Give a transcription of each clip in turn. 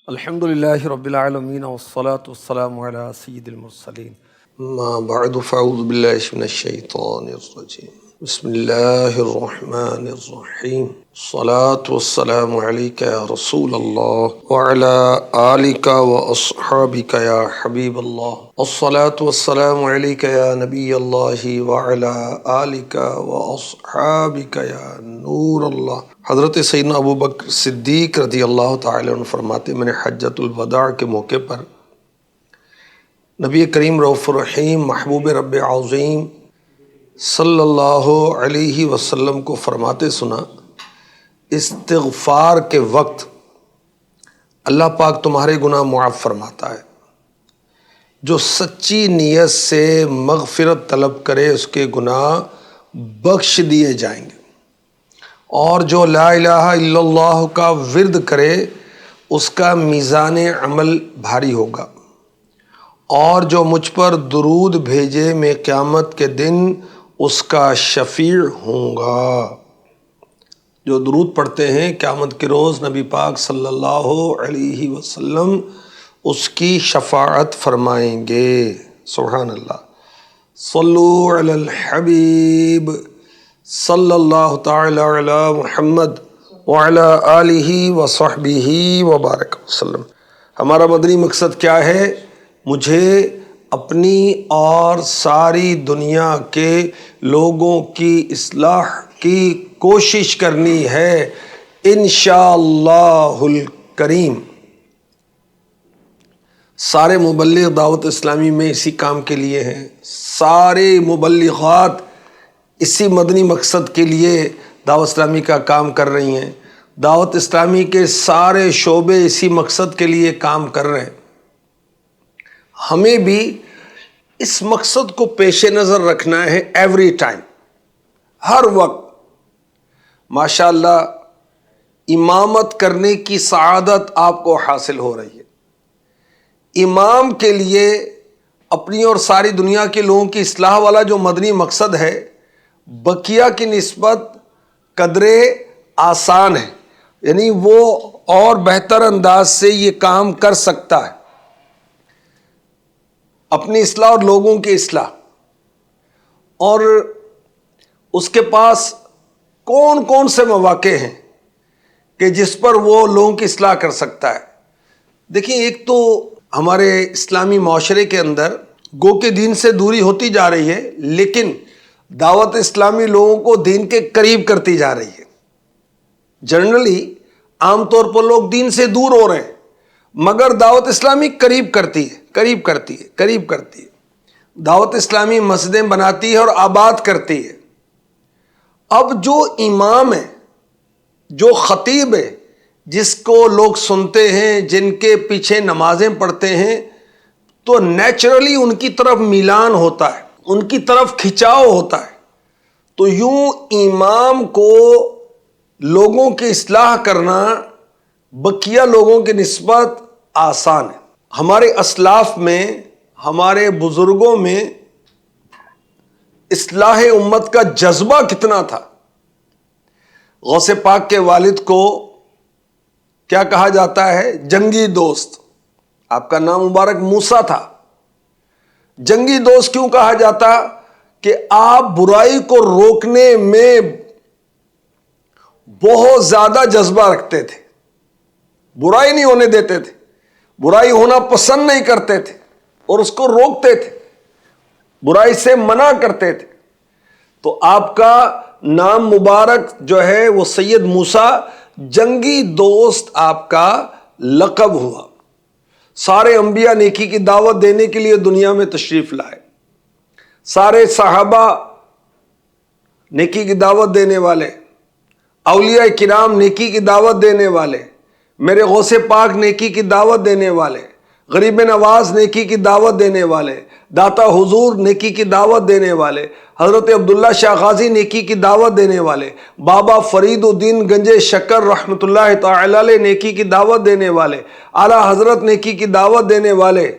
الحمدللہ رب العالمین والصلاة والسلام علی سید المرسلین ما بعد فاعوذ باللہ من الشیطان الرجیم بسم اللہ الرحمن الرحیم الصلاة والسلام علیک یا رسول اللہ وعلی آلک واصحابک یا حبیب اللہ الصلاة والسلام علیک یا نبی اللہ وعلی آلک واصحابک یا نور اللہ۔ حضرت سیدنا ابو بکر صدیق رضی اللہ تعالی عنہ فرماتے میں نے حجۃ الوداع کے موقع پر نبی کریم رؤوف الرحیم محبوب رب عظیم صلی اللہ علیہ وسلم کو فرماتے سنا، استغفار کے وقت اللہ پاک تمہارے گناہ معاف فرماتا ہے، جو سچی نیت سے مغفرت طلب کرے اس کے گناہ بخش دیے جائیں گے، اور جو لا الہ الا اللہ کا ورد کرے اس کا میزان عمل بھاری ہوگا، اور جو مجھ پر درود بھیجے میں قیامت کے دن اس کا شفیع ہوں گا۔ جو درود پڑھتے ہیں قیامت کے روز نبی پاک صلی اللہ علیہ وسلم اس کی شفاعت فرمائیں گے۔ سبحان اللہ۔ صلو علی الحبیب صلی اللہ تعالی علی محمد وعلی آلہ وصحبہ وبارک وسلم۔ ہمارا مدنی مقصد کیا ہے؟ مجھے اپنی اور ساری دنیا کے لوگوں کی اصلاح کی کوشش کرنی ہے انشاءاللہ الکریم۔ سارے مبلغ دعوت اسلامی میں اسی کام کے لیے ہیں، سارے مبلغات اسی مدنی مقصد کے لیے دعوت اسلامی کا کام کر رہی ہیں، دعوت اسلامی کے سارے شعبے اسی مقصد کے لیے کام کر رہے ہیں۔ ہمیں بھی اس مقصد کو پیش نظر رکھنا ہے ایوری ٹائم، ہر وقت۔ ماشاءاللہ امامت کرنے کی سعادت آپ کو حاصل ہو رہی ہے۔ امام کے لیے اپنی اور ساری دنیا کے لوگوں کی اصلاح والا جو مدنی مقصد ہے، بقیہ کی نسبت قدرے آسان ہے، یعنی وہ اور بہتر انداز سے یہ کام کر سکتا ہے، اپنی اصلاح اور لوگوں کی اصلاح۔ اور اس کے پاس کون کون سے مواقع ہیں کہ جس پر وہ لوگوں کی اصلاح کر سکتا ہے؟ دیکھیں، ایک تو ہمارے اسلامی معاشرے کے اندر گو کہ دین سے دوری ہوتی جا رہی ہے، لیکن دعوت اسلامی لوگوں کو دین کے قریب کرتی جا رہی ہے۔ جنرلی عام طور پر لوگ دین سے دور ہو رہے ہیں، مگر دعوت اسلامی قریب کرتی ہے، قریب کرتی ہے، قریب کرتی ہے۔ دعوت اسلامی مسجدیں بناتی ہے اور آباد کرتی ہے۔ اب جو امام ہے، جو خطیب ہے، جس کو لوگ سنتے ہیں، جن کے پیچھے نمازیں پڑھتے ہیں، تو نیچرلی ان کی طرف میلان ہوتا ہے، ان کی طرف کھچاؤ ہوتا ہے۔ تو یوں امام کو لوگوں کی اصلاح کرنا بقیہ لوگوں کی نسبت آسان ہے۔ ہمارے اسلاف میں، ہمارے بزرگوں میں اصلاح امت کا جذبہ کتنا تھا۔ غوث پاک کے والد کو کیا کہا جاتا ہے؟ جنگی دوست۔ آپ کا نام مبارک موسیٰ تھا۔ جنگی دوست کیوں کہا جاتا؟ کہ آپ برائی کو روکنے میں بہت زیادہ جذبہ رکھتے تھے، برائی نہیں ہونے دیتے تھے، برائی ہونا پسند نہیں کرتے تھے اور اس کو روکتے تھے، برائی سے منع کرتے تھے۔ تو آپ کا نام مبارک جو ہے وہ سید موسیٰ، جنگی دوست آپ کا لقب ہوا۔ سارے انبیاء نیکی کی دعوت دینے کے لیے دنیا میں تشریف لائے، سارے صحابہ نیکی کی دعوت دینے والے، اولیاء کرام نیکی کی دعوت دینے والے، میرے غوث پاک نیکی کی دعوت دینے والے، غریب نواز نیکی کی دعوت دینے والے، داتا حضور نیکی کی دعوت دینے والے، حضرت عبداللہ شاہ غازی نیکی کی دعوت دینے والے، بابا فرید الدین گنج شکر رحمۃ اللہ تعالی علیہ نیکی کی دعوت دینے والے، اعلیٰ حضرت نیکی کی دعوت دینے والے،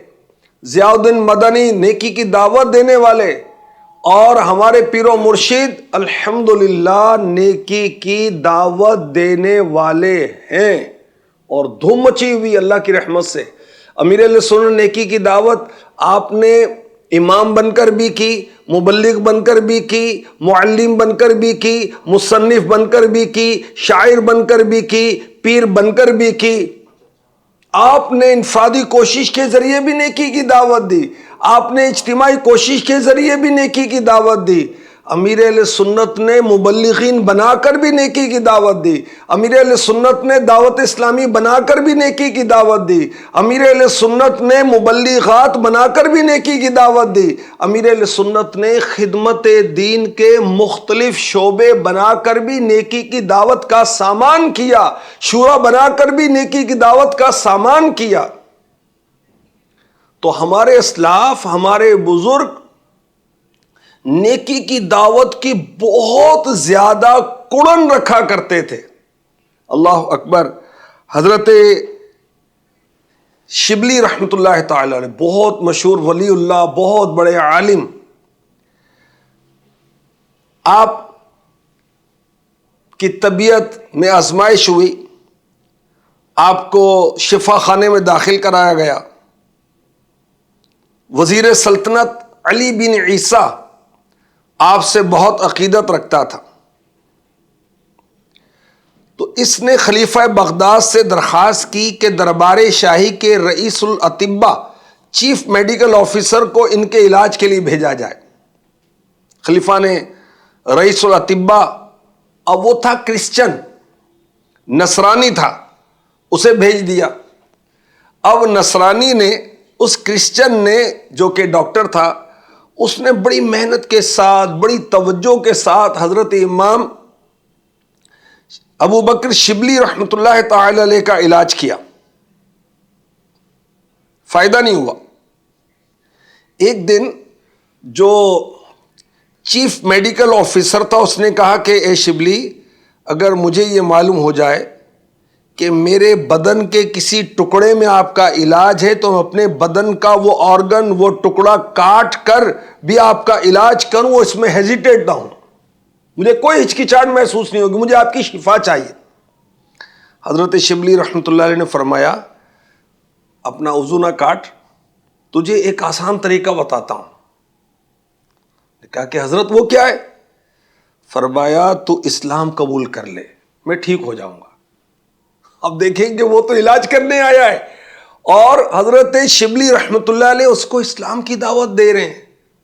ضیاء الدین مدنی نیکی کی دعوت دینے والے، اور ہمارے پیر و مرشد الحمدللہ نیکی کی دعوت دینے والے ہیں۔ اور دھوم مچی ہوئی اللہ کی رحمت سے. امیر اہل سنت نیکی کی دعوت آپ نے امام بن کر بھی کی، مبلغ بن کر بھی کی، معلم بن کر بھی کی، مصنف بن کر بھی کی، شاعر بن کر بھی کی، پیر بن کر بھی کی. آپ نے انفرادی کوشش کے ذریعے بھی نیکی کی دعوت دی، آپ نے اجتماعی کوشش کے ذریعے بھی نیکی کی دعوت دی. امیر اہل سنت نے مبلغین بنا کر بھی نیکی کی دعوت دی. امیر اہل سنت نے دعوت اسلامی بنا کر بھی نیکی کی دعوت دی. امیر اہل سنت نے مبلغات بنا کر بھی نیکی کی دعوت دی. امیر اہل سنت نے خدمت دین کے مختلف شعبے بنا کر بھی نیکی کی دعوت کا سامان کیا، شورا بنا کر بھی نیکی کی دعوت کا سامان کیا. تو ہمارے اسلاف، ہمارے بزرگ نیکی کی دعوت کی بہت زیادہ کڑن رکھا کرتے تھے. اللہ اکبر. حضرت شبلی رحمت اللہ تعالی علیہ، بہت مشہور ولی اللہ، بہت بڑے عالم، آپ کی طبیعت میں آزمائش ہوئی، آپ کو شفا خانے میں داخل کرایا گیا. وزیر سلطنت علی بن عیسیٰ آپ سے بہت عقیدت رکھتا تھا، تو اس نے خلیفہ بغداد سے درخواست کی کہ دربار شاہی کے رئیس الاطباء، چیف میڈیکل آفیسر کو ان کے علاج کے لیے بھیجا جائے. خلیفہ نے رئیس الاطباء، اب وہ تھا کرسچن، نصرانی تھا، اسے بھیج دیا. اب نصرانی نے، اس کرسچن نے جو کہ ڈاکٹر تھا، اس نے بڑی محنت کے ساتھ، بڑی توجہ کے ساتھ حضرت امام ابو بکر شبلی رحمت اللہ تعالی علیہ کا علاج کیا. فائدہ نہیں ہوا. ایک دن جو چیف میڈیکل آفیسر تھا، اس نے کہا کہ اے شبلی، اگر مجھے یہ معلوم ہو جائے کہ میرے بدن کے کسی ٹکڑے میں آپ کا علاج ہے تو میں اپنے بدن کا وہ آرگن، وہ ٹکڑا کاٹ کر بھی آپ کا علاج کروں، اس میں ہیزیٹیٹ نہ ہوں، مجھے کوئی ہچکچاہٹ محسوس نہیں ہوگی، مجھے آپ کی شفا چاہیے. حضرت شبلی رحمت اللہ علیہ نے فرمایا، اپنا عضو نہ کاٹ، تجھے ایک آسان طریقہ بتاتا ہوں. کہا کہ حضرت وہ کیا ہے؟ فرمایا تو اسلام قبول کر لے، میں ٹھیک ہو جاؤں گا. اب دیکھیں کہ وہ تو علاج کرنے آیا ہے، اور حضرت شبلی رحمت اللہ علیہ اس کو اسلام کی دعوت دے رہے ہیں،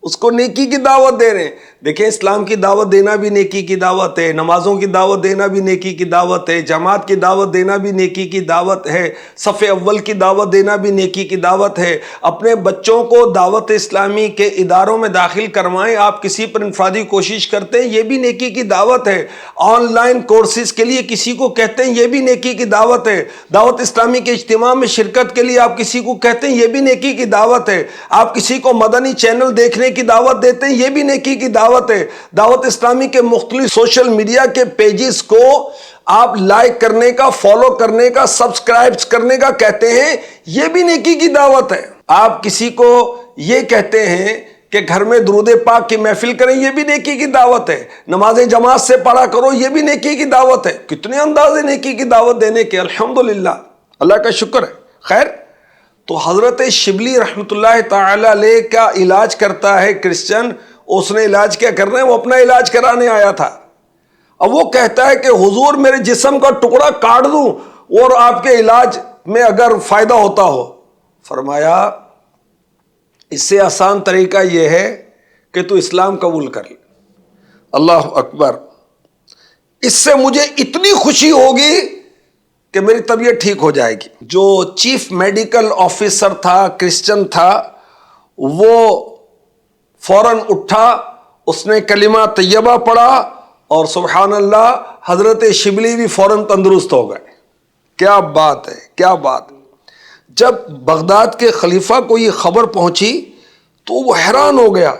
اس کو نیکی کی دعوت دے رہے ہیں. دیکھیں، اسلام کی دعوت دینا بھی نیکی کی دعوت ہے، نمازوں کی دعوت دینا بھی نیکی کی دعوت ہے، جماعت کی دعوت دینا بھی نیکی کی دعوت ہے، صف اول کی دعوت دینا بھی نیکی کی دعوت ہے. اپنے بچوں کو دعوت اسلامی کے اداروں میں داخل کروائیں، آپ کسی پر انفرادی کوشش کرتے ہیں، یہ بھی نیکی کی دعوت ہے. آن لائن کورسز کے لیے کسی کو کہتے ہیں، یہ بھی نیکی کی دعوت ہے. دعوت اسلامی کے اجتماع میں شرکت کے لیے آپ کسی کو کہتے ہیں، یہ بھی نیکی کی دعوت ہے. آپ کسی کو مدنی چینل دیکھنے کی دعوت دیتے ہیں، یہ بھی نیکی کی دعوت ہے. دعوت اسلامی کے مختلف سوشل میڈیا کے پیجز کو آپ لائک کرنے کا، فالو کرنے کا، سبسکرائب کرنے کا کہتے ہیں، یہ بھی نیکی کی دعوت ہے. آپ کسی کو یہ کہتے ہیں کہ گھر میں درود پاک کی محفل کریں، یہ بھی نیکی کی دعوت ہے. نمازیں جماعت سے پڑھا کرو، یہ بھی نیکی کی دعوت ہے. کتنے انداز ہیں نیکی کی دعوت دینے کے، الحمدللہ، اللہ کا شکر ہے. خیر، تو حضرت شبلی رحمت اللہ تعالی علیہ کا علاج کرتا ہے کرسچن. اس نے علاج کیا کرنا ہے؟ وہ اپنا علاج کرانے آیا تھا. اب وہ کہتا ہے کہ حضور میرے جسم کا ٹکڑا کاٹ دوں اور آپ کے علاج میں اگر فائدہ ہوتا ہو. فرمایا اس سے آسان طریقہ یہ ہے کہ تو اسلام قبول کر لے. اللہ اکبر. اس سے مجھے اتنی خوشی ہوگی کہ میری طبیعت ٹھیک ہو جائے گی. جو چیف میڈیکل آفیسر تھا، کرسچن تھا، وہ فوراً اٹھا، اس نے کلمہ طیبہ پڑھا، اور سبحان اللہ، حضرت شبلی بھی فوراً تندرست ہو گئے. کیا بات ہے، کیا بات. جب بغداد کے خلیفہ کو یہ خبر پہنچی تو وہ حیران ہو گیا.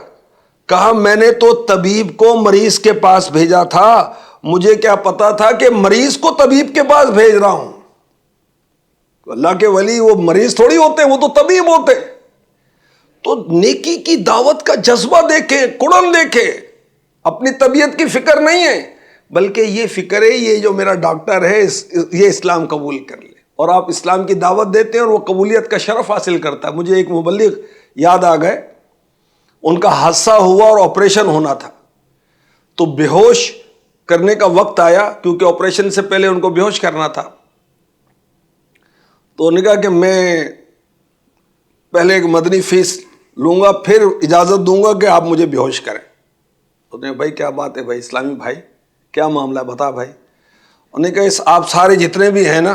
کہا میں نے تو طبیب کو مریض کے پاس بھیجا تھا، مجھے کیا پتا تھا کہ مریض کو طبیب کے پاس بھیج رہا ہوں. اللہ کے ولی وہ مریض تھوڑی ہوتے ہیں، وہ تو طبیب ہوتے ہیں. تو نیکی کی دعوت کا جذبہ دیکھیں، کڑن دیکھیں. اپنی طبیعت کی فکر نہیں ہے، بلکہ یہ فکر ہے یہ جو میرا ڈاکٹر ہے یہ اسلام قبول کر لے. اور آپ اسلام کی دعوت دیتے ہیں اور وہ قبولیت کا شرف حاصل کرتا ہے. مجھے ایک مبلغ یاد آ گئے، ان کا حادثہ ہوا اور آپریشن ہونا تھا، تو بے ہوش کرنے کا وقت آیا، کیونکہ آپریشن سے پہلے ان کو بے ہوش کرنا تھا. تو انہوں نے کہا کہ میں پہلے ایک مدنی فیس لوں گا، پھر اجازت دوں گا کہ آپ مجھے بے ہوش کریں. انہوں نے بھائی کیا بات ہے بھائی، اسلامی بھائی کیا معاملہ ہے بتا بھائی. انہوں نے کہا آپ سارے جتنے بھی ہیں نا،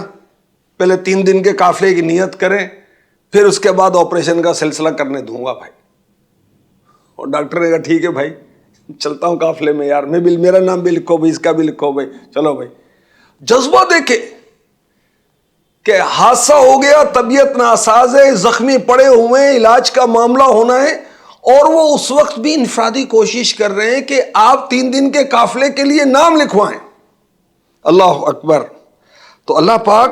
پہلے 3 دن کے قافلے کی نیت کریں، پھر اس کے بعد آپریشن کا سلسلہ کرنے دوں گا بھائی. اور ڈاکٹر نے کہا ٹھیک ہے بھائی، چلتا ہوں قافلے میں یار، میں بھی میرا نام بھی لکھو بھائی، اس کا بھی لکھو بھائی، چلو بھائی. جذبہ دیکھے کہ حادثہ ہو گیا، طبیعت ناساز ہے، زخمی پڑے ہوئے ہیں، علاج کا معاملہ ہونا ہے، اور وہ اس وقت بھی انفرادی کوشش کر رہے ہیں کہ آپ 3 دن کے قافلے کے لیے نام لکھوائیں. اللہ اکبر. تو اللہ پاک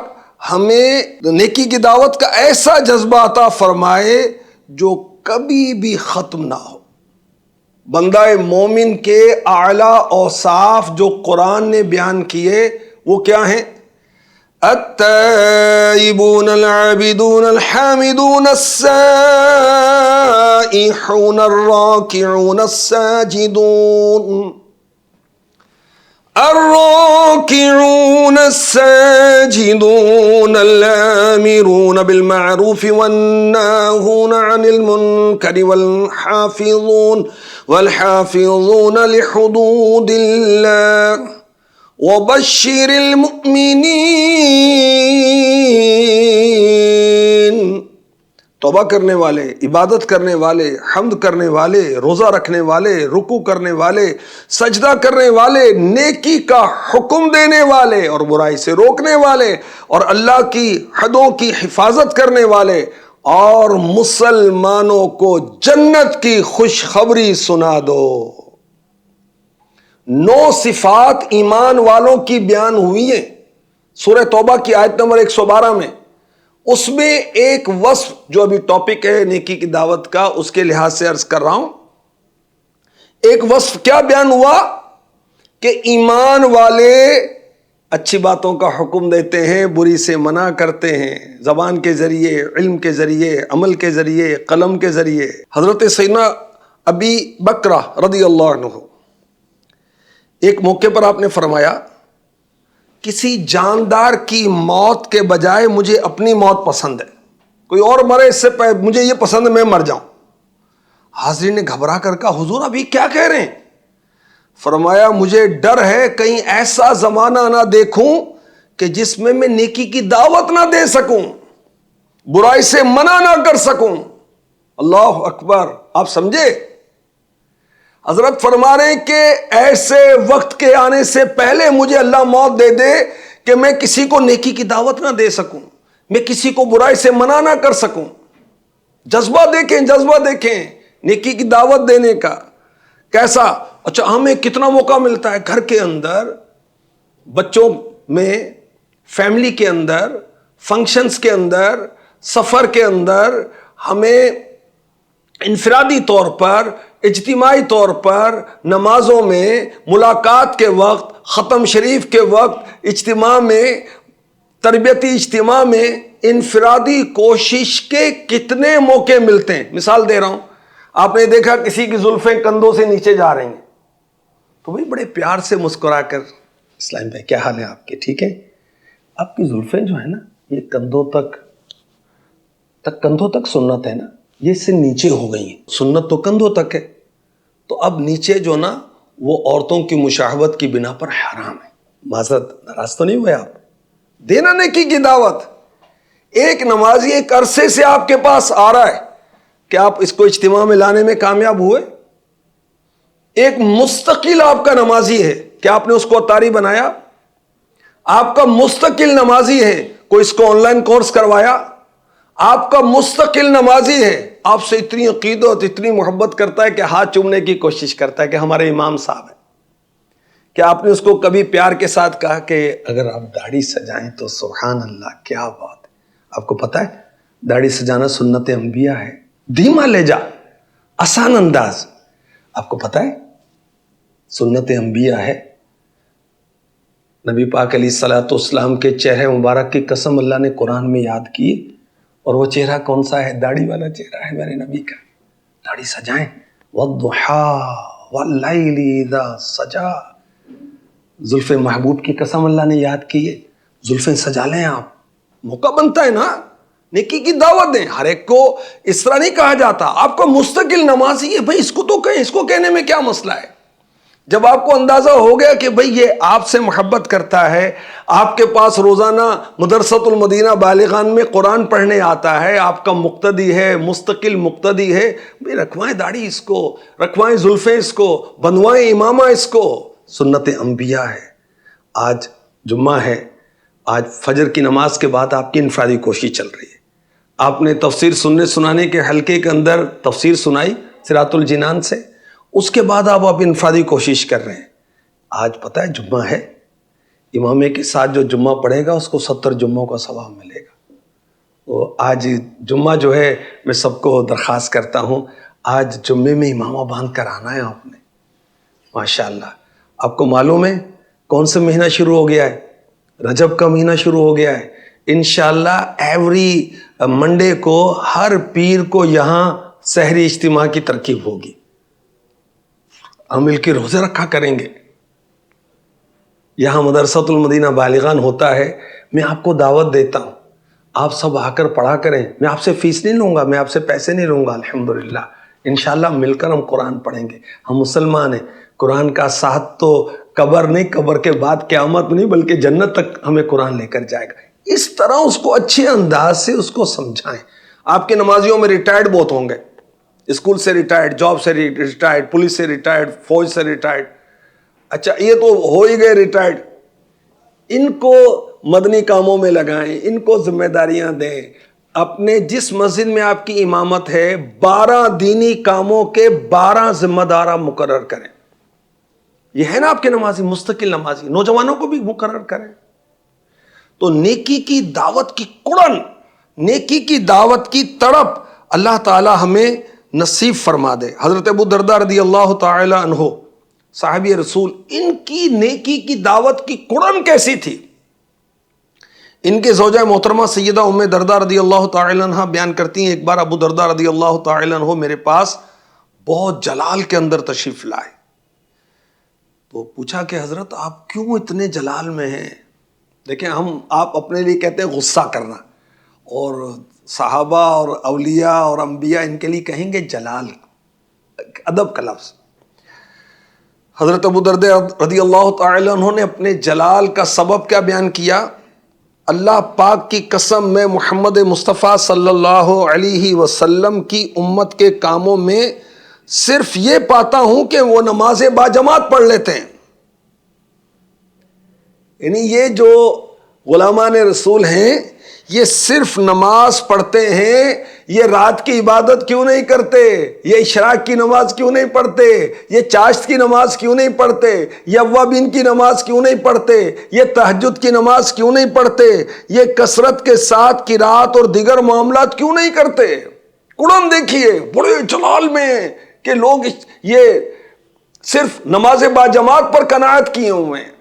ہمیں نیکی کی دعوت کا ایسا جذبہ عطا فرمائے جو کبھی بھی ختم نہ ہو. بندہ مومن کے اعلیٰ اوصاف جو قرآن نے بیان کیے وہ کیا ہیں؟ التائبون العابدون الحامدون السائحون الراکعون الساجدون الراكعون الساجدون الآمرون بالمعروف والناهون عن المنكر والحافظون لحدود الله وبشر المؤمنين. توبہ کرنے والے، عبادت کرنے والے، حمد کرنے والے، روزہ رکھنے والے، رکوع کرنے والے، سجدہ کرنے والے، نیکی کا حکم دینے والے اور برائی سے روکنے والے، اور اللہ کی حدوں کی حفاظت کرنے والے، اور مسلمانوں کو جنت کی خوشخبری سنا دو. 9 صفات ایمان والوں کی بیان ہوئی ہیں سورہ توبہ کی آیت نمبر 112 میں. اس میں ایک وصف جو ابھی ٹاپک ہے نیکی کی دعوت کا، اس کے لحاظ سے عرض کر رہا ہوں. ایک وصف کیا بیان ہوا کہ ایمان والے اچھی باتوں کا حکم دیتے ہیں، بری سے منع کرتے ہیں، زبان کے ذریعے، علم کے ذریعے، عمل کے ذریعے، قلم کے ذریعے. حضرت سیدنا ابی بکرہ رضی اللہ عنہ ایک موقع پر آپ نے فرمایا کسی جاندار کی موت کے بجائے مجھے اپنی موت پسند ہے، کوئی اور مرے اس سے مجھے یہ پسند ہے میں مر جاؤں. حاضرین نے گھبرا کر کہا حضور ابھی کیا کہہ رہے ہیں؟ فرمایا مجھے ڈر ہے کہیں ایسا زمانہ نہ دیکھوں کہ جس میں نیکی کی دعوت نہ دے سکوں، برائی سے منع نہ کر سکوں. اللہ اکبر. آپ سمجھے؟ حضرت فرما رہے ہیں کہ ایسے وقت کے آنے سے پہلے مجھے اللہ موت دے دے کہ میں کسی کو نیکی کی دعوت نہ دے سکوں، میں کسی کو برائی سے منع نہ کر سکوں. جذبہ دیکھیں، جذبہ دیکھیں نیکی کی دعوت دینے کا کیسا. اچھا ہمیں کتنا موقع ملتا ہے گھر کے اندر، بچوں میں، فیملی کے اندر، فنکشنز کے اندر، سفر کے اندر، ہمیں انفرادی طور پر، اجتماعی طور پر، نمازوں میں، ملاقات کے وقت، ختم شریف کے وقت، اجتماع میں، تربیتی اجتماع میں، انفرادی کوشش کے کتنے موقع ملتے ہیں. مثال دے رہا ہوں، آپ نے دیکھا کسی کی زلفیں کندھوں سے نیچے جا رہی ہیں تو بھائی بڑے پیار سے مسکرا کر اسلام بھائی کیا حال ہے آپ کے، ٹھیک ہے؟ آپ کی زلفیں جو ہے نا یہ کندھوں تک سنت ہے نا، یہ اس سے نیچے ہو گئی ہیں. سنت تو کندھوں تک ہے، تو اب نیچے جو نا وہ عورتوں کی مشاہبت کی بنا پر حرام ہے. معذرت، ناراض تو نہیں ہوئے آپ؟ دینا نیکی کی دعوت. ایک نمازی ایک عرصے سے آپ کے پاس آ رہا ہے کہ آپ اس کو اجتماع میں لانے میں کامیاب ہوئے. ایک مستقل آپ کا نمازی ہے، کیا آپ نے اس کو اتاری بنایا؟ آپ کا مستقل نمازی ہے، کوئی اس کو آن لائن کورس کروایا؟ آپ کا مستقل نمازی ہے، آپ سے اتنی عقیدت، اتنی محبت کرتا ہے کہ ہاتھ چومنے کی کوشش کرتا ہے کہ ہمارے امام صاحب ہیں. کیا آپ نے اس کو کبھی پیار کے ساتھ کہا کہ اگر آپ داڑھی سجائیں تو سبحان اللہ کیا بات ہے؟ آپ کو پتا ہے داڑھی سجانا سنت انبیاء ہے. دھیما لہجہ، آسان انداز، آپ کو پتا ہے سنت انبیاء ہے. نبی پاک علیہ الصلوۃ والسلام کے چہرے مبارک کی قسم اللہ نے قرآن میں یاد کی، اور وہ چہرہ کون سا ہے؟ داڑھی والا چہرہ ہے میرے نبی کا۔ داڑھی سجائیں، وَالضُّحَىٰ وَاللَّيْلِ اِذَا سَجَا، زلف محبوب کی قسم اللہ نے یاد کی ہے، زلفیں سجا لیں آپ۔ موقع بنتا ہے نا، نیکی کی دعوت دیں، ہر ایک کو اس طرح نہیں کہا جاتا آپ کو مستقل نمازی ہے بھائی اس کو تو کہیں، اس کو کہنے میں کیا مسئلہ ہے؟ جب آپ کو اندازہ ہو گیا کہ بھئی یہ آپ سے محبت کرتا ہے، آپ کے پاس روزانہ مدرسۃ المدینہ بالغان میں قرآن پڑھنے آتا ہے، آپ کا مقتدی ہے، مستقل مقتدی ہے، بھئی رکھوائیں داڑھی اس کو، رکھوائیں زلفیں اس کو، بنوائیں امامہ اس کو۔ سنت انبیاء ہے۔ آج جمعہ ہے، آج فجر کی نماز کے بعد آپ کی انفرادی کوشش چل رہی ہے، آپ نے تفسیر سننے سنانے کے حلقے کے اندر تفسیر سنائی صراط الجنان سے، اس کے بعد آپ انفرادی کوشش کر رہے ہیں۔ آج پتہ ہے جمعہ ہے، امامے کے ساتھ جو جمعہ پڑھے گا اس کو 70 جمعوں کا ثواب ملے گا۔ تو آج جمعہ جو ہے میں سب کو درخواست کرتا ہوں، آج جمعے میں امامہ باندھ کر آنا ہے آپ نے، ماشاءاللہ۔ آپ کو معلوم ہے کون سے مہینہ شروع ہو گیا ہے؟ رجب کا مہینہ شروع ہو گیا ہے۔ انشاءاللہ ایوری منڈے کو، ہر پیر کو یہاں سحری اجتماع کی ترکیب ہوگی، ہم مل کے روزے رکھا کریں گے۔ یہاں مدرسۃ المدینہ بالغان ہوتا ہے، میں آپ کو دعوت دیتا ہوں، آپ سب آ کر پڑھا کریں، میں آپ سے فیس نہیں لوں گا، میں آپ سے پیسے نہیں لوں گا، الحمدللہ۔ انشاءاللہ مل کر ہم قرآن پڑھیں گے، ہم مسلمان ہیں، قرآن کا ساتھ تو قبر نہیں، قبر کے بعد قیامت نہیں بلکہ جنت تک ہمیں قرآن لے کر جائے گا۔ اس طرح اس کو اچھے انداز سے اس کو سمجھائیں۔ آپ کے نمازیوں میں ریٹائرڈ بہت ہوں گے، اسکول سے ریٹائرڈ، جاب سے ریٹائرڈ، پولیس سے ریٹائرڈ، فوج سے ریٹائرڈ، اچھا یہ تو ہو ہی گئے ریٹائرڈ، ان کو مدنی کاموں میں لگائیں، ان کو ذمہ داریاں دیں۔ اپنے جس مسجد میں آپ کی امامت ہے 12 دینی کاموں کے 12 ذمہ دارہ مقرر کریں۔ یہ ہے نا آپ کے نمازی، مستقل نمازی، نوجوانوں کو بھی مقرر کریں۔ تو نیکی کی دعوت کی کڑن، نیکی کی دعوت کی تڑپ اللہ تعالی ہمیں نصیب فرما دے۔ حضرت ابو درداء رضی اللہ تعالی عنہ صحابی رسول، ان کی نیکی کی دعوت کی کڑن کیسی تھی؟ ان کے زوجہ محترمہ سیدہ ام درداء رضی اللہ تعالی عنہ بیان کرتی ہیں، ایک بار ابو درداء رضی اللہ تعالی عنہ میرے پاس بہت جلال کے اندر تشریف لائے، تو پوچھا کہ حضرت آپ کیوں اتنے جلال میں ہیں؟ دیکھیں آپ اپنے لیے کہتے ہیں غصہ کرنا، اور صحابہ اور اولیاء اور انبیاء ان کے لیے کہیں گے جلال، ادب کا لفظ۔ حضرت ابو درداء رضی اللہ تعالی عنہ نے اپنے جلال کا سبب کیا بیان کیا؟ اللہ پاک کی قسم، میں محمد مصطفیٰ صلی اللہ علیہ وسلم کی امت کے کاموں میں صرف یہ پاتا ہوں کہ وہ نماز باجماعت پڑھ لیتے ہیں۔ یعنی یہ جو غلامان رسول ہیں یہ صرف نماز پڑھتے ہیں، یہ رات کی عبادت کیوں نہیں کرتے، یہ اشراق کی نماز کیوں نہیں پڑھتے، یہ چاشت کی نماز کیوں نہیں پڑھتے، یہ اوابین کی نماز کیوں نہیں پڑھتے، یہ تہجد کی نماز کیوں نہیں پڑھتے، یہ کثرت کے ساتھ قرات اور دیگر معاملات کیوں نہیں کرتے؟ قرآن دیکھیے بڑے جلال میں کہ لوگ یہ صرف نماز باجماعت پر قناعت کیے ہوئے ہیں۔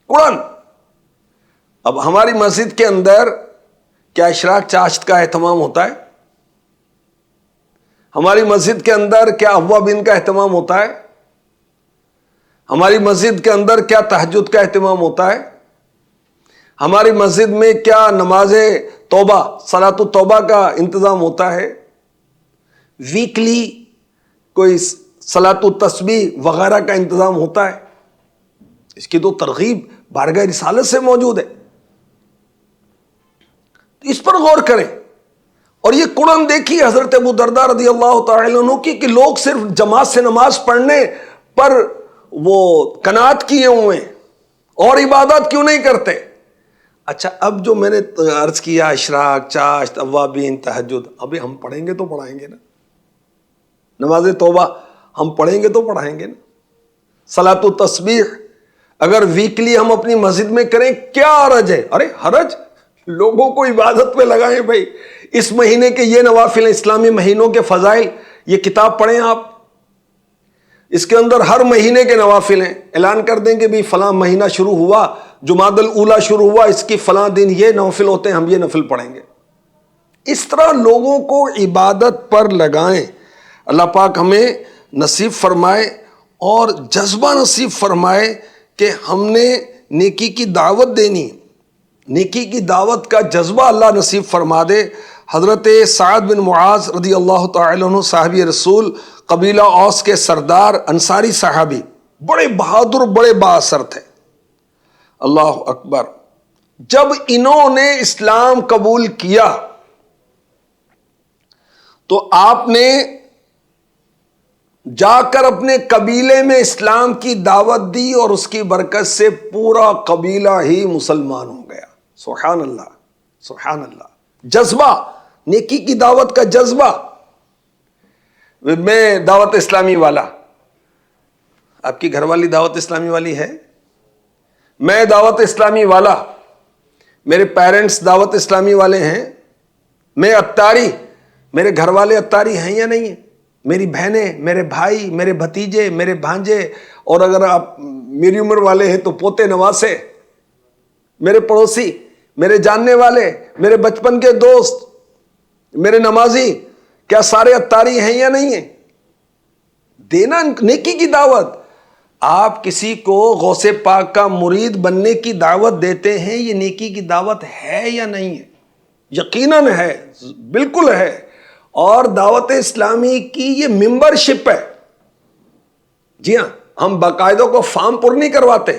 قرآن اب ہماری مسجد کے اندر کیا اشراق چاشت کا اہتمام ہوتا ہے؟ ہماری مسجد کے اندر کیا اوابین کا اہتمام ہوتا ہے؟ ہماری مسجد کے اندر کیا تہجد کا اہتمام ہوتا ہے؟ ہماری مسجد میں کیا نماز توبہ، صلاۃ التوبہ کا انتظام ہوتا ہے؟ ویکلی کوئی صلاۃ التسبیح وغیرہ کا انتظام ہوتا ہے؟ اس کی تو ترغیب بارگاہ رسالت سے موجود ہے، اس پر غور کریں۔ اور یہ قرآن دیکھیے حضرت ابو درداء رضی اللہ تعالی عنہ کی کہ لوگ صرف جماعت سے نماز پڑھنے پر وہ قناعت کیے ہوئے ہیں اور عبادت کیوں نہیں کرتے؟ اچھا اب جو میں نے عرض کیا اشراق، چاشت، اوابین، تہجد، ابھی ہم پڑھیں گے تو پڑھائیں گے نا، نماز توبہ ہم پڑھیں گے تو پڑھائیں گے نا، صلاۃ التسبیح اگر ویکلی ہم اپنی مسجد میں کریں کیا حرج ہے؟ ارے حرج، لوگوں کو عبادت پہ لگائیں بھائی۔ اس مہینے کے یہ نوافل، اسلامی مہینوں کے فضائل، یہ کتاب پڑھیں آپ۔ اس کے اندر ہر مہینے کے نوافل ہیں. اعلان کر دیں کہ بھی فلاں مہینہ شروع ہوا، جمادی الاولیٰ شروع ہوا، اس کی فلاں دن یہ نوافل ہوتے ہیں، ہم یہ نفل پڑھیں گے. اس طرح لوگوں کو عبادت پر لگائیں. اللہ پاک ہمیں نصیب فرمائے اور جذبہ نصیب فرمائے کہ ہم نے نیکی کی دعوت دینی، نیکی کی دعوت کا جذبہ اللہ نصیب فرما دے. حضرت سعد بن معاذ رضی اللہ تعالی عنہ صحابی رسول، قبیلہ اوس کے سردار، انصاری صحابی، بڑے بہادر، بڑے بااثر تھے. اللہ اکبر. جب انہوں نے اسلام قبول کیا تو آپ نے جا کر اپنے قبیلے میں اسلام کی دعوت دی اور اس کی برکت سے پورا قبیلہ ہی مسلمان ہو گیا. سبحان اللہ، سبحان اللہ. جذبہ، نیکی کی دعوت کا جذبہ. میں دعوت اسلامی والا، آپ کی گھر والی دعوت اسلامی والی ہے، میں دعوت اسلامی والا، میرے پیرنٹس دعوت اسلامی والے ہیں، میں اتاری، میرے گھر والے اتاری ہیں یا نہیں ہیں، میری بہنیں، میرے بھائی، میرے بھتیجے، میرے بھانجے، اور اگر آپ میری عمر والے ہیں تو پوتے نواسے، میرے پڑوسی، میرے جاننے والے، میرے بچپن کے دوست، میرے نمازی، کیا سارے اتاری ہیں یا نہیں ہیں؟ دینا نیکی کی دعوت. آپ کسی کو غوث پاک کا مرید بننے کی دعوت دیتے ہیں، یہ نیکی کی دعوت ہے یا نہیں ہے؟ یقیناً ہے، بالکل ہے. اور دعوت اسلامی کی یہ ممبرشپ ہے. جی ہاں، ہم باقاعدہ کو فارم پر نہیں کرواتے،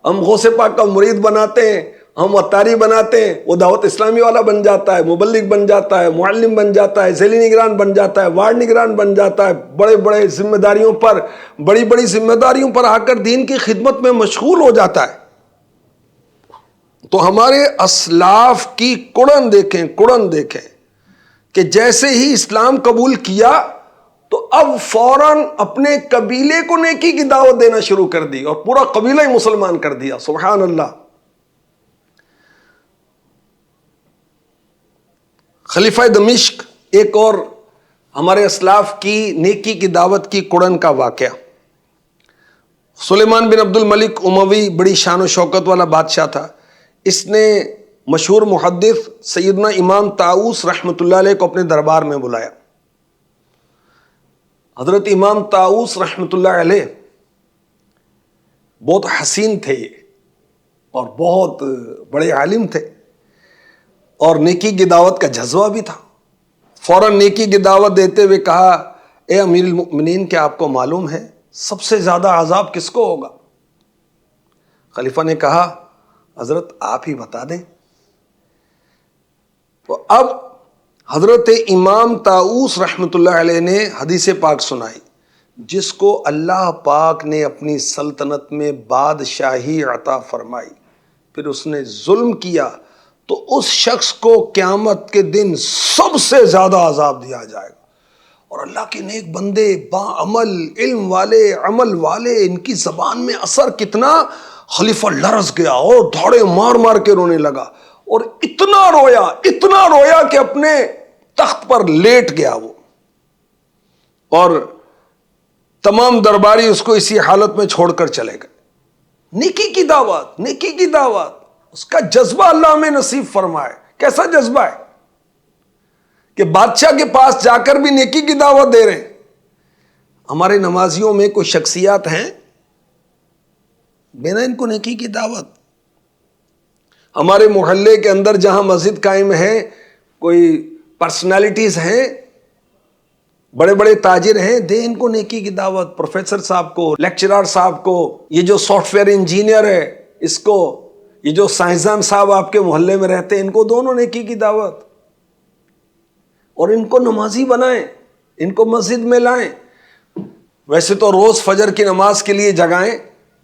ہم غوث پاک کا مرید بناتے ہیں، ہم اتاری بناتے ہیں، وہ دعوت اسلامی والا بن جاتا ہے، مبلغ بن جاتا ہے، معلم بن جاتا ہے، ذیلی نگران بن جاتا ہے، وارڈ نگران بن جاتا ہے، بڑے بڑے ذمہ داریوں پر، بڑی بڑی ذمہ داریوں پر آ کر دین کی خدمت میں مشغول ہو جاتا ہے. تو ہمارے اسلاف کی کڑن دیکھیں، کڑن دیکھیں کہ جیسے ہی اسلام قبول کیا تو اب فوراً اپنے قبیلے کو نیکی کی دعوت دینا شروع کر دی اور پورا قبیلہ ہی مسلمان کر دیا. سبحان اللہ. خلیفہ دمشق ایک اور ہمارے اسلاف کی نیکی کی دعوت کی کڑن کا واقعہ. سلیمان بن عبد الملک اموی بڑی شان و شوکت والا بادشاہ تھا. اس نے مشہور محدث سیدنا امام طاؤس رحمۃ اللہ علیہ کو اپنے دربار میں بلایا. حضرت امام طاؤس رحمۃ اللہ علیہ بہت حسین تھے اور بہت بڑے عالم تھے اور نیکی کی دعوت کا جذبہ بھی تھا. فوراً نیکی کی دعوت دیتے ہوئے کہا، اے امیر المؤمنین، کیا آپ کو معلوم ہے سب سے زیادہ عذاب کس کو ہوگا؟ خلیفہ نے کہا، حضرت آپ ہی بتا دیں. تو اب حضرت امام طاؤس رحمۃ اللہ علیہ نے حدیث پاک سنائی، جس کو اللہ پاک نے اپنی سلطنت میں بادشاہی عطا فرمائی، پھر اس نے ظلم کیا تو اس شخص کو قیامت کے دن سب سے زیادہ عذاب دیا جائے گا. اور اللہ کے نیک بندے، با عمل، علم والے، عمل والے، ان کی زبان میں اثر کتنا. خلیفہ لرز گیا اور دھاڑے مار مار کے رونے لگا اور اتنا رویا کہ اپنے تخت پر لیٹ گیا وہ. اور تمام درباری اس کو اسی حالت میں چھوڑ کر چلے گئے. نیکی کی دعوت، نیکی کی دعوت، اس کا جذبہ اللہ ہمیں نصیب فرمائے. کیسا جذبہ ہے کہ بادشاہ کے پاس جا کر بھی نیکی کی دعوت دے رہے ہیں. ہمارے نمازیوں میں کوئی شخصیات ہیں دینا ان کو نیکی کی دعوت. ہمارے محلے کے اندر جہاں مسجد قائم ہے، کوئی پرسنالٹیز ہیں، بڑے بڑے تاجر ہیں، دے ان کو نیکی کی دعوت. پروفیسر صاحب کو، لیکچرر صاحب کو، یہ جو سافٹ ویئر انجینئر ہے اس کو، یہ جو سائنسدان صاحب آپ کے محلے میں رہتے ہیں، ان کو دونوں نیکی کی دعوت. اور ان کو نمازی بنائیں، ان کو مسجد میں لائیں. ویسے تو روز فجر کی نماز کے لیے جگائیں،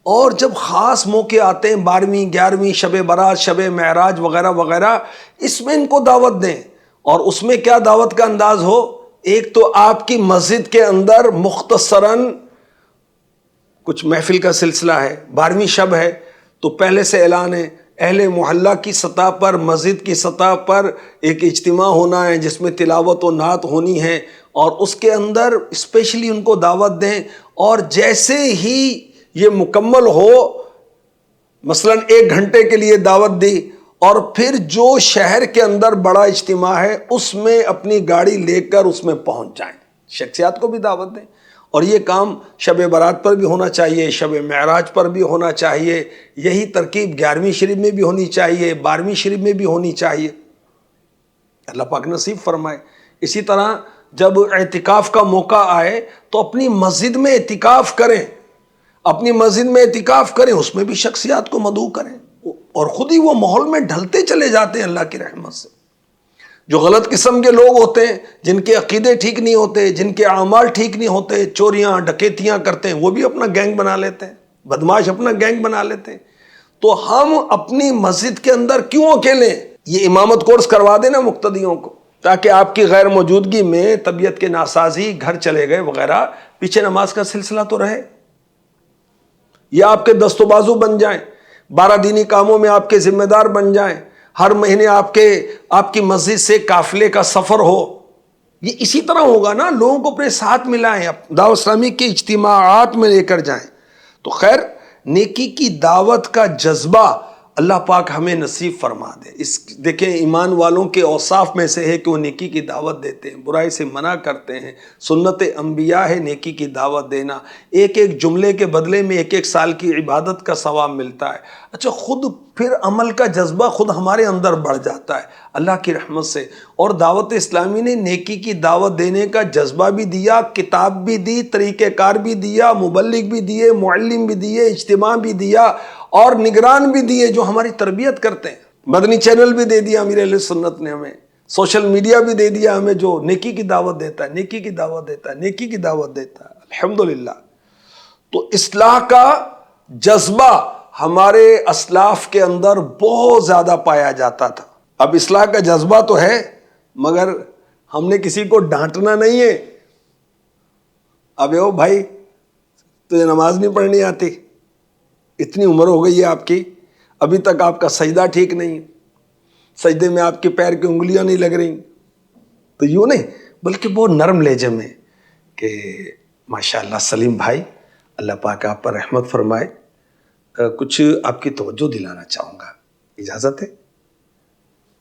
اور جب خاص موقع آتے ہیں 12ویں 11ویں شب برات، شب معراج وغیرہ وغیرہ، اس میں ان کو دعوت دیں. اور اس میں کیا دعوت کا انداز ہو؟ ایک تو آپ کی مسجد کے اندر مختصراً کچھ محفل کا سلسلہ ہے، 12ویں شب ہے تو پہلے سے اعلان ہے اہل محلہ کی سطح پر، مسجد کی سطح پر ایک اجتماع ہونا ہے جس میں تلاوت و نعت ہونی ہے، اور اس کے اندر اسپیشلی ان کو دعوت دیں، اور جیسے ہی یہ مکمل ہو، مثلا 1 گھنٹے کے لیے دعوت دی، اور پھر جو شہر کے اندر بڑا اجتماع ہے اس میں اپنی گاڑی لے کر اس میں پہنچ جائیں، شخصیات کو بھی دعوت دیں۔ اور یہ کام شب برات پر بھی ہونا چاہیے، شب معراج پر بھی ہونا چاہیے، یہی ترکیب 11ویں شریف میں بھی ہونی چاہیے، 12ویں شریف میں بھی ہونی چاہیے، اللہ پاک نصیب فرمائے۔ اسی طرح جب اعتکاف کا موقع آئے تو اپنی مسجد میں اعتکاف کریں، اپنی مسجد میں اعتکاف کریں، اس میں بھی شخصیات کو مدعو کریں، اور خود ہی وہ ماحول میں ڈھلتے چلے جاتے ہیں اللہ کی رحمت سے۔ جو غلط قسم کے لوگ ہوتے ہیں، جن کے عقیدے ٹھیک نہیں ہوتے، جن کے اعمال ٹھیک نہیں ہوتے، چوریاں ڈکیتیاں کرتے ہیں، وہ بھی اپنا گینگ بنا لیتے ہیں، بدماش اپنا گینگ بنا لیتے ہیں۔ تو ہم اپنی مسجد کے اندر کیوں اکیلے ہیں؟ یہ امامت کورس کروا دینا مقتدیوں کو، تاکہ آپ کی غیر موجودگی میں طبیعت کے ناسازی، گھر چلے گئے وغیرہ، پیچھے نماز کا سلسلہ تو رہے، یا آپ کے دست و بازو بن جائیں، 12 دینی کاموں میں آپ کے ذمہ دار بن جائیں، ہر مہینے آپ کی مسجد سے قافلے کا سفر ہو۔ یہ اسی طرح ہوگا نا، لوگوں کو اپنے ساتھ ملائیں، دعوت اسلامی کے اجتماعات میں لے کر جائیں۔ تو خیر، نیکی کی دعوت کا جذبہ اللہ پاک ہمیں نصیب فرما دے۔ دیکھیں، ایمان والوں کے اوصاف میں سے ہے کہ وہ نیکی کی دعوت دیتے ہیں، برائی سے منع کرتے ہیں۔ سنت انبیاء ہے نیکی کی دعوت دینا، ایک ایک جملے کے بدلے میں 1 سال کی عبادت کا ثواب ملتا ہے۔ اچھا، خود پھر عمل کا جذبہ خود ہمارے اندر بڑھ جاتا ہے اللہ کی رحمت سے۔ اور دعوت اسلامی نے نیکی کی دعوت دینے کا جذبہ بھی دیا، کتاب بھی دی، طریقہ کار بھی دیا، مبلغ بھی دیے، معلم بھی دیے، اجتماع بھی دیا، اور نگران بھی دیے جو ہماری تربیت کرتے ہیں۔ مدنی چینل بھی دے دیا امیر اہل سنت نے ہمیں، سوشل میڈیا بھی دے دیا ہمیں جو نیکی کی دعوت دیتا ہے، نیکی کی دعوت دیتا ہے، نیکی کی دعوت دیتا ہے، الحمدللہ۔ تو اصلاح کا جذبہ ہمارے اسلاف کے اندر بہت زیادہ پایا جاتا تھا۔ اب اصلاح کا جذبہ تو ہے، مگر ہم نے کسی کو ڈانٹنا نہیں ہے۔ اب او بھائی، تجھے نماز نہیں پڑھنی آتی، اتنی عمر ہو گئی ہے آپ کی، ابھی تک آپ کا سجدہ ٹھیک نہیں، سجدے میں آپ کے پیر کی انگلیاں نہیں لگ رہی، تو یوں نہیں، بلکہ بہت نرم لہجے میں کہ ماشاءاللہ سلیم بھائی، اللہ پاک آپ پر رحمت فرمائے، کچھ آپ کی توجہ دلانا چاہوں گا، اجازت ہے؟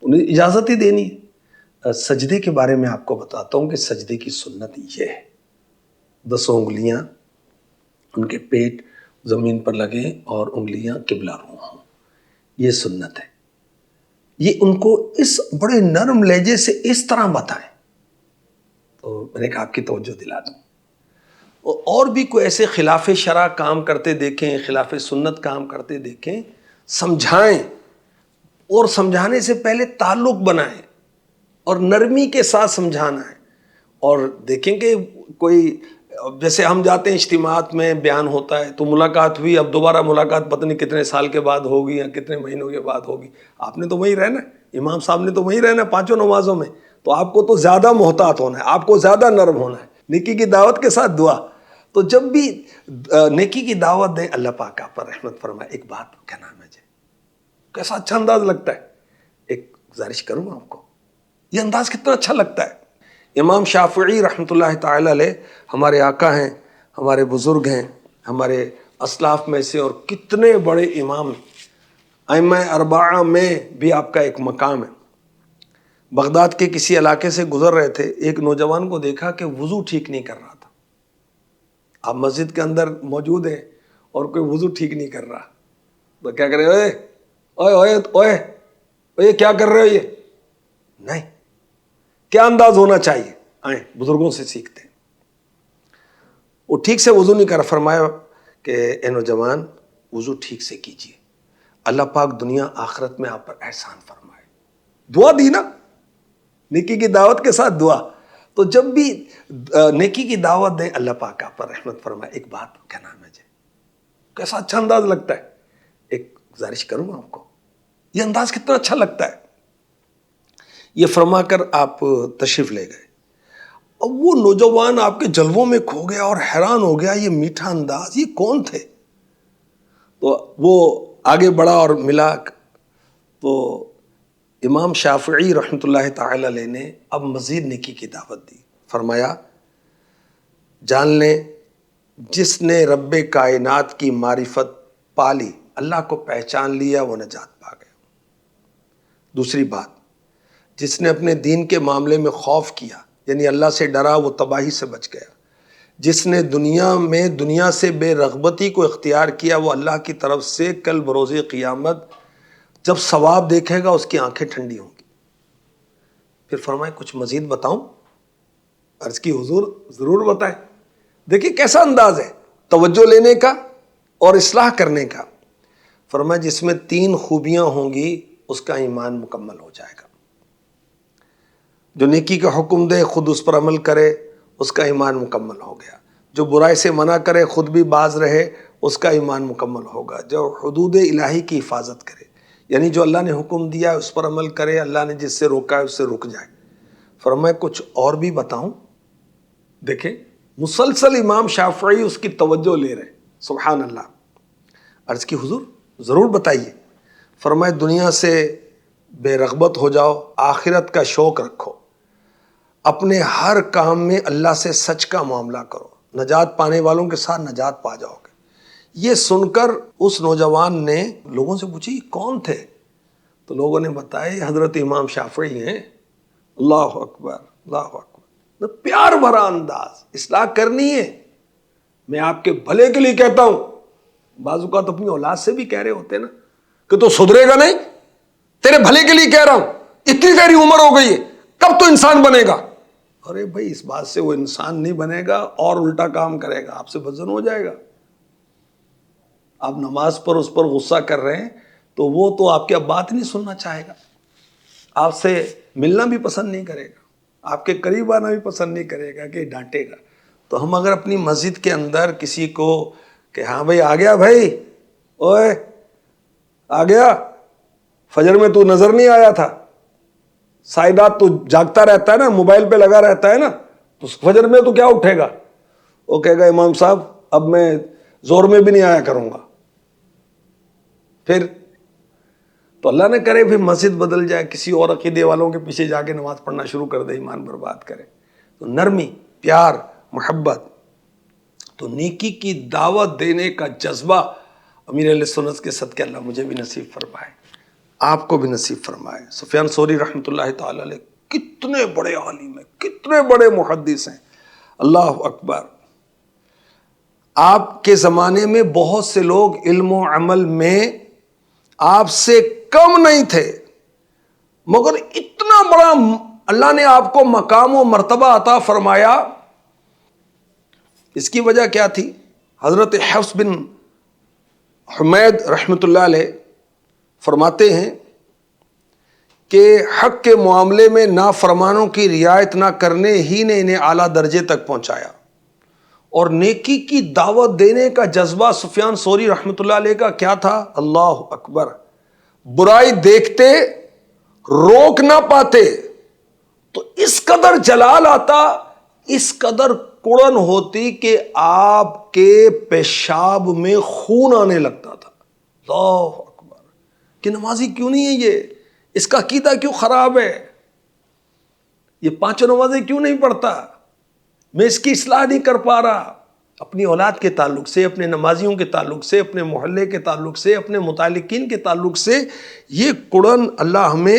انہیں اجازت ہی دینی ہے۔ سجدے کے بارے میں آپ کو بتاتا ہوں کہ سجدے کی سنت یہ ہے، 10 انگلیاں ان کے پیٹ زمین پر لگیں اور انگلیاں قبلہ رو ہوں، یہ سنت ہے۔ یہ ان کو اس بڑے نرم لہجے سے اس طرح بتائیں، تو میں نے کہا آپ کی توجہ دلا دوں۔ اور بھی کوئی ایسے خلاف شرع کام کرتے دیکھیں، خلاف سنت کام کرتے دیکھیں، سمجھائیں، اور سمجھانے سے پہلے تعلق بنائیں اور نرمی کے ساتھ سمجھانا ہے۔ اور دیکھیں کہ کوئی، جیسے ہم جاتے ہیں اجتماعات میں، بیان ہوتا ہے تو ملاقات ہوئی، اب دوبارہ ملاقات پتہ نہیں کتنے سال کے بعد ہوگی یا کتنے مہینوں کے بعد ہوگی، آپ نے تو وہیں رہنا ہے، امام صاحب نے تو وہیں رہنا ہے 5 نمازوں میں، تو آپ کو تو زیادہ محتاط ہونا ہے، آپ کو زیادہ نرم ہونا ہے، نیکی کی دعوت کے ساتھ دعا۔ تو جب بھی نیکی کی دعوت دیں، اللہ پاک آپ پر رحمت فرمائے۔ ایک بات کیا نام ہے جی، کیسا اچھا انداز لگتا ہے، ایک گزارش کروں آپ کو، یہ انداز کتنا اچھا لگتا ہے۔ امام شافعی رحمۃ اللہ تعالی علیہ ہمارے آقا ہیں، ہمارے بزرگ ہیں، ہمارے اسلاف میں سے، اور کتنے بڑے امام، ائمہ اربعہ میں بھی آپ کا ایک مقام ہے۔ بغداد کے کسی علاقے سے گزر رہے تھے، ایک نوجوان کو دیکھا کہ وضو ٹھیک نہیں کر رہا تھا۔ آپ مسجد کے اندر موجود ہیں اور کوئی وضو ٹھیک نہیں کر رہا، تو کیا کرے، اوئے اوئے اوئے اوئے اوئے کیا کر رہے ہو؟ یہ نہیں، کیا انداز ہونا چاہیے، آئیں بزرگوں سے سیکھتے ہیں۔ وہ ٹھیک سے وضو نہیں کر، فرمایا کہ اے نوجوان، وضو ٹھیک سے کیجیے، اللہ پاک دنیا آخرت میں آپ پر احسان فرمائے۔ دعا دی نا، نیکی کی دعوت کے ساتھ دعا۔ تو جب بھی نیکی کی دعوت دیں، اللہ پاک آپ پر رحمت فرمائے۔ ایک بات کیا نام ہے جی، کیسا اچھا انداز لگتا ہے، ایک گزارش کروں آپ کو، یہ انداز کتنا اچھا لگتا ہے۔ یہ فرما کر آپ تشریف لے گئے۔ اب وہ نوجوان آپ کے جلووں میں کھو گیا اور حیران ہو گیا، یہ میٹھا انداز، یہ کون تھے؟ تو وہ آگے بڑھا اور ملا، تو امام شافعی رحمۃ اللہ تعالی علیہ نے اب مزید نیکی کی دعوت دی. فرمایا جان لیں جس نے رب کائنات کی معرفت پالی، اللہ کو پہچان لیا، وہ نجات پا گیا. دوسری بات، جس نے اپنے دین کے معاملے میں خوف کیا یعنی اللہ سے ڈرا، وہ تباہی سے بچ گیا. جس نے دنیا سے بے رغبتی کو اختیار کیا، وہ اللہ کی طرف سے کل بروز قیامت جب ثواب دیکھے گا اس کی آنکھیں ٹھنڈی ہوں گی. پھر فرمائے کچھ مزید بتاؤں؟ عرض کی حضور ضرور بتائیں. دیکھیں کیسا انداز ہے توجہ لینے کا اور اصلاح کرنے کا. فرمایا جس میں 3 خوبیاں ہوں گی اس کا ایمان مکمل ہو جائے گا. جو نیکی کا حکم دے خود اس پر عمل کرے اس کا ایمان مکمل ہو گیا. جو برائی سے منع کرے خود بھی باز رہے اس کا ایمان مکمل ہوگا. جو حدود الہی کی حفاظت کرے یعنی جو اللہ نے حکم دیا ہے اس پر عمل کرے، اللہ نے جس سے روکا ہے اس سے رک جائے. فرمایا کچھ اور بھی بتاؤں؟ دیکھیں مسلسل امام شافعی اس کی توجہ لے رہے. سبحان اللہ. عرض کی حضور ضرور بتائیے. فرمایا دنیا سے بے رغبت ہو جاؤ، آخرت کا شوق رکھو، اپنے ہر کام میں اللہ سے سچ کا معاملہ کرو، نجات پانے والوں کے ساتھ نجات پا جاؤ گے. یہ سن کر اس نوجوان نے لوگوں سے پوچھی کون تھے؟ تو لوگوں نے بتایا حضرت امام شافعی ہیں. اللہ اکبر اللہ اکبر. پیار بھرا انداز. اصلاح کرنی ہے، میں آپ کے بھلے کے لیے کہتا ہوں. بعض اوقات اپنی اولاد سے بھی کہہ رہے ہوتے نا کہ تو سدھرے گا نہیں، تیرے بھلے کے لیے کہہ رہا ہوں، اتنی تیری عمر ہو گئی ہے، کب تو انسان بنے گا؟ ارے بھائی اس بات سے وہ انسان نہیں بنے گا اور الٹا کام کرے گا، آپ سے بدظن ہو جائے گا. آپ نماز پر اس پر غصہ کر رہے ہیں تو وہ تو آپ کی اب بات نہیں سننا چاہے گا، آپ سے ملنا بھی پسند نہیں کرے گا، آپ کے قریب آنا بھی پسند نہیں کرے گا کہ ڈانٹے گا. تو ہم اگر اپنی مسجد کے اندر کسی کو کہ ہاں بھائی آ گیا، بھائی اوئے آ گیا، فجر میں تو نظر نہیں آیا تھا، سائدات تو جاگتا رہتا ہے نا، موبائل پہ لگا رہتا ہے نا، تو فجر میں تو کیا اٹھے گا؟ وہ کہے گا امام صاحب اب میں زور میں بھی نہیں آیا کروں گا. پھر تو اللہ نے کرے پھر مسجد بدل جائے، کسی اور عقیدے والوں کے پیچھے جا کے نماز پڑھنا شروع کر دے، ایمان برباد کرے. تو نرمی، پیار، محبت. تو نیکی کی دعوت دینے کا جذبہ امیر اہل سنت کے صدقے اللہ مجھے بھی نصیب فرمائے، آپ کو بھی نصیب فرمائے. سفیان ثوری رحمۃ اللہ تعالی علیہ کتنے بڑے عالم ہیں، کتنے بڑے محدث ہیں. اللہ اکبر. آپ کے زمانے میں بہت سے لوگ علم و عمل میں آپ سے کم نہیں تھے، مگر اتنا بڑا اللہ نے آپ کو مقام و مرتبہ عطا فرمایا. اس کی وجہ کیا تھی؟ حضرت حفص بن حمید رحمۃ اللہ علیہ فرماتے ہیں کہ حق کے معاملے میں نافرمانوں کی رعایت نہ کرنے ہی نے انہیں اعلیٰ درجے تک پہنچایا. اور نیکی کی دعوت دینے کا جذبہ سفیان ثوری رحمۃ اللہ علیہ کا کیا تھا؟ اللہ اکبر. برائی دیکھتے روک نہ پاتے تو اس قدر جلال آتا، اس قدر کڑن ہوتی کہ آپ کے پیشاب میں خون آنے لگتا تھا. اللہ اکبر. کہ نمازی کیوں نہیں ہے یہ، اس کا عقیدہ کیوں خراب ہے، یہ 5 نمازیں کیوں نہیں پڑھتا، میں اس کی اصلاح نہیں کر پا رہا. اپنی اولاد کے تعلق سے، اپنے نمازیوں کے تعلق سے، اپنے محلے کے تعلق سے، اپنے متعلقین کے تعلق سے یہ کڑن اللہ ہمیں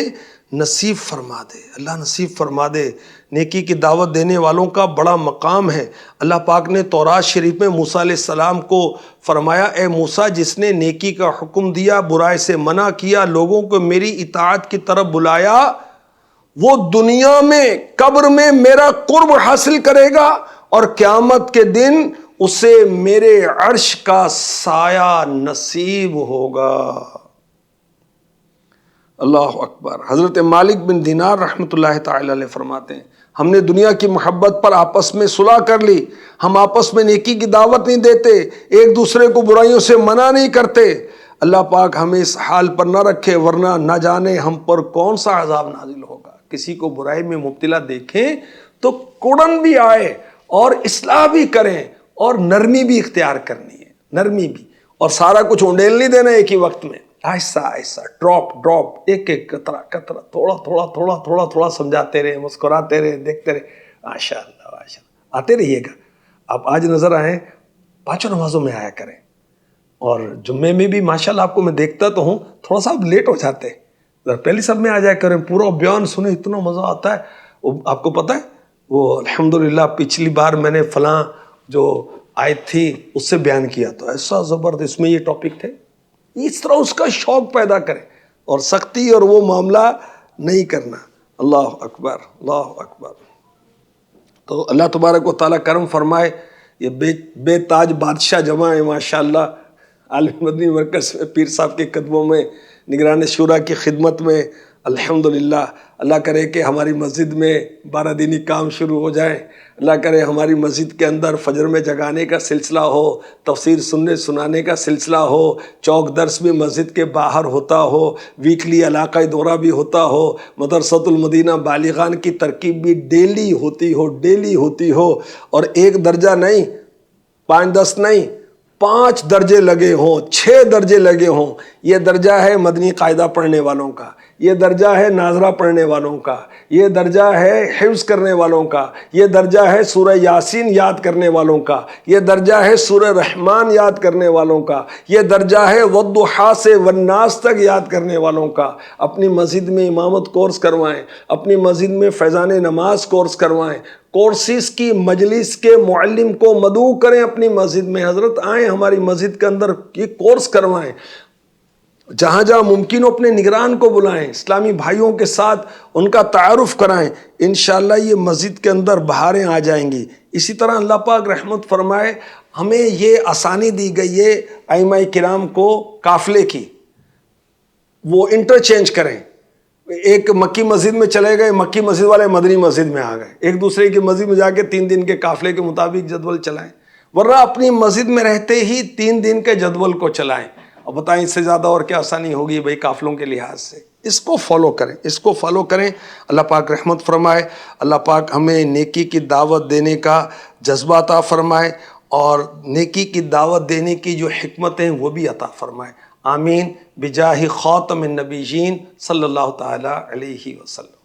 نصیب فرما دے، اللہ نصیب فرما دے. نیکی کی دعوت دینے والوں کا بڑا مقام ہے. اللہ پاک نے تورات شریف میں موسیٰ علیہ السلام کو فرمایا اے موسیٰ جس نے نیکی کا حکم دیا، برائی سے منع کیا، لوگوں کو میری اطاعت کی طرف بلایا، وہ دنیا میں قبر میں میرا قرب حاصل کرے گا اور قیامت کے دن اسے میرے عرش کا سایہ نصیب ہوگا. اللہ اکبر. حضرت مالک بن دینار رحمۃ اللہ تعالی علیہ فرماتے ہیں ہم نے دنیا کی محبت پر آپس میں صلح کر لی، ہم آپس میں نیکی کی دعوت نہیں دیتے، ایک دوسرے کو برائیوں سے منع نہیں کرتے. اللہ پاک ہمیں اس حال پر نہ رکھے ورنہ نہ جانے ہم پر کون سا عذاب نازل ہوگا. کسی کو برائی میں مبتلا دیکھیں تو کڑن بھی آئے اور اصلاح بھی کریں اور نرمی بھی اختیار کرنی ہے، نرمی بھی، اور سارا کچھ اونڈیل نہیں دینا ایک ہی وقت میں. آہستہ آہستہ ڈراپ ایک ایک قطرہ تھوڑا سمجھاتے رہے، مسکراتے رہے، دیکھتے رہے. ماشاء اللہ آتے رہیے گا. آپ آج نظر آئیں، 5 نمازوں میں آیا کریں. اور جمعے میں بھی ماشاءاللہ آپ کو میں دیکھتا تو ہوں، تھوڑا سا آپ لیٹ ہو جاتے ہیں، ذرا پہلے سب میں آ جایا کریں، پورا بیان سنیں، اتنا مزہ آتا ہے. وہ آپ کو پتہ ہے وہ الحمدللہ پچھلی بار میں نے فلاں جو آیت تھی اس سے بیان کیا تو ایسا زبردست اس میں یہ ٹاپک تھے. اس طرح اس کا شوق پیدا کریں اور سختی اور وہ معاملہ نہیں کرنا. اللہ اکبر اللہ اکبر. تو اللہ تبارک و تعالیٰ کرم فرمائے. یہ بے تاج بادشاہ جمع ہے ماشاءاللہ عالم مدنی مرکز میں، پیر صاحب کے قدموں میں، نگران شورا کی خدمت میں. الحمدللہ اللہ کرے کہ ہماری مسجد میں 12 دینی کام شروع ہو جائیں. اللہ کرے ہماری مسجد کے اندر فجر میں جگانے کا سلسلہ ہو، تفسیر سنانے کا سلسلہ ہو، چوک درس بھی مسجد کے باہر ہوتا ہو، ویکلی علاقائی دورہ بھی ہوتا ہو، مدرسۃ المدینہ بالغان کی ترکیب بھی ڈیلی ہوتی ہو. اور 1 درجہ نہیں، 5-10 نہیں، 5 درجے لگے ہوں، 6 درجے لگے ہوں. یہ درجہ ہے مدنی قاعدہ پڑھنے والوں کا، یہ درجہ ہے ناظرہ پڑھنے والوں کا، یہ درجہ ہے حفظ کرنے والوں کا، یہ درجہ ہے سورہ یاسین یاد کرنے والوں کا، یہ درجہ ہے سورہ رحمان یاد کرنے والوں کا، یہ درجہ ہے والضحیٰ سے والناس تک یاد کرنے والوں کا. اپنی مسجد میں امامت کورس کروائیں، اپنی مسجد میں فیضان نماز کورس کروائیں. کورسز کی مجلس کے معلم کو مدعو کریں اپنی مسجد میں، حضرت آئیں ہماری مسجد کے اندر یہ کورس کروائیں. جہاں جہاں ممکن ہو اپنے نگران کو بلائیں، اسلامی بھائیوں کے ساتھ ان کا تعارف کرائیں. انشاءاللہ یہ مسجد کے اندر بہاریں آ جائیں گی. اسی طرح اللہ پاک رحمت فرمائے، ہمیں یہ آسانی دی گئی ہے ائمہ کرام کو قافلے کی، وہ انٹرچینج کریں. ایک مکی مسجد میں چلے گئے، مکی مسجد والے مدنی مسجد میں آ گئے، ایک دوسرے کی مسجد میں جا کے 3 دن کے قافلے کے مطابق جدول چلائیں. ورنہ اپنی مسجد میں رہتے ہی 3 دن کے جدول کو چلائیں. اور بتائیں اس سے زیادہ اور کیا آسانی ہوگی بھائی قافلوں کے لحاظ سے. اس کو فالو کریں. اللہ پاک رحمت فرمائے، اللہ پاک ہمیں نیکی کی دعوت دینے کا جذبہ عطا فرمائے اور نیکی کی دعوت دینے کی جو حکمتیں وہ بھی عطا فرمائے. آمین بجاہ خاتم النبیین صلی اللہ تعالی علیہ وسلم.